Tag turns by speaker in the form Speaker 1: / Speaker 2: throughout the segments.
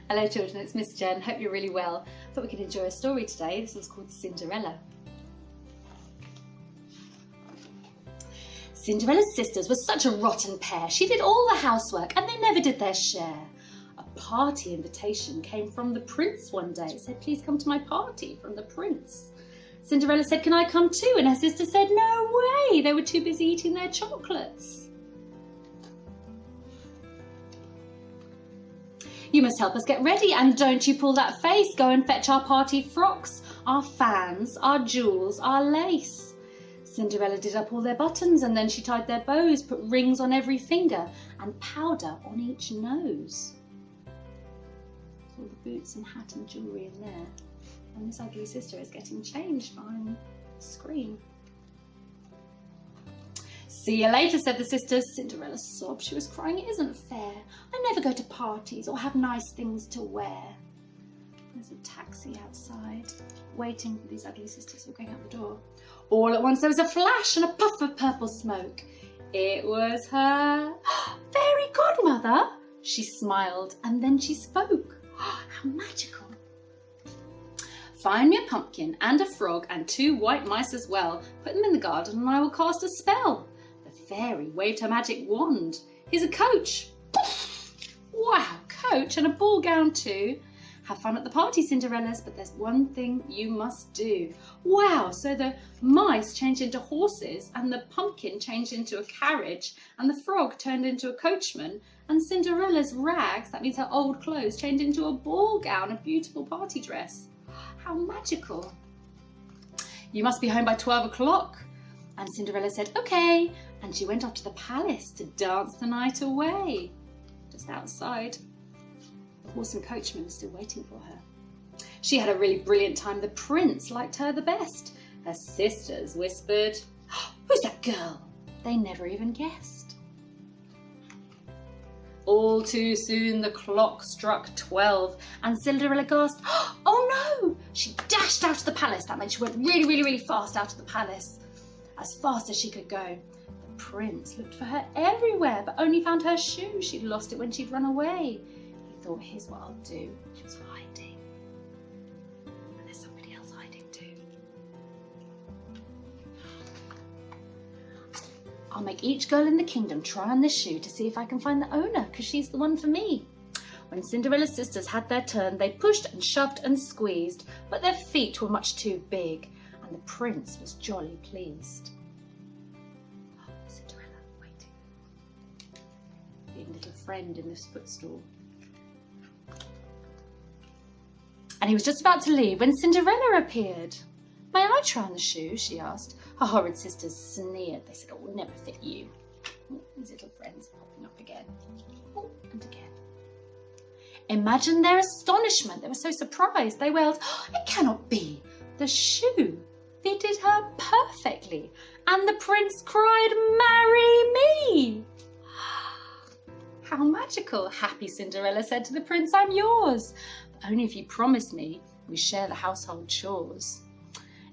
Speaker 1: Hello children, it's Miss Jen. Hope you're really well. Thought we could enjoy a story today. This one's called Cinderella. Cinderella's sisters were such a rotten pair. She did all the housework and they never did their share. A party invitation came from the prince one day. It said, please come to my party, from the prince. Cinderella said, can I come too? And her sister said, no way. They were too busy eating their chocolates. You must help us get ready, and don't you pull that face. Go and fetch our party frocks, our fans, our jewels, our lace. Cinderella did up all their buttons, and then she tied their bows, put rings on every finger and powder on each nose. All the boots and hat and jewellery in there. And this ugly sister is getting changed behind the screen. See you later, said the sisters. Cinderella sobbed. She was crying. It isn't fair. I never go to parties or have nice things to wear. There's a taxi outside, waiting for these ugly sisters who are going out the door. All at once there was a flash and a puff of purple smoke. It was her fairy godmother. She smiled and then she spoke. How magical. Find me a pumpkin and a frog and 2 white mice as well. Put them in the garden and I will cast a spell. The fairy waved her magic wand. Here's a coach. Wow, coach and a ball gown too. Have fun at the party, Cinderellas, but there's one thing you must do. Wow, so the mice changed into horses and the pumpkin changed into a carriage and the frog turned into a coachman and Cinderella's rags, that means her old clothes, changed into a ball gown, a beautiful party dress. How magical. You must be home by 12 o'clock. And Cinderella said, okay. And she went off to the palace to dance the night away. Just outside, the horse and coachman were still waiting for her. She had a really brilliant time. The prince liked her the best. Her sisters whispered, oh, who's that girl? They never even guessed. All too soon the clock struck 12 and Cinderella gasped, oh no! She dashed out of the palace. That meant she went really, really, really fast out of the palace, as fast as she could go. The prince looked for her everywhere, but only found her shoe. She'd lost it when she'd run away. He thought, here's what I'll do. She was hiding. And there's somebody else hiding too. I'll make each girl in the kingdom try on this shoe to see if I can find the owner, because she's the one for me. When Cinderella's sisters had their turn, they pushed and shoved and squeezed, but their feet were much too big, and the prince was jolly pleased. Oh, Cinderella, waiting. Being little friend in this footstool. And he was just about to leave when Cinderella appeared. May I try on the shoe? She asked. Her horrid sisters sneered. They said, it will never fit you. These little friends popping up again. Oh, and again. Imagine their astonishment. They were so surprised. They wailed, oh, it cannot be. The shoe fitted her perfectly. And the prince cried, marry me. How magical. Happy Cinderella said to the prince, I'm yours. But only if you promise me we share the household chores.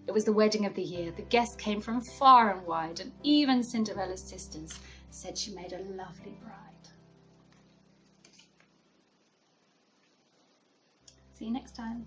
Speaker 1: It was the wedding of the year. The guests came from far and wide, and even Cinderella's sisters said she made a lovely bride. See you next time.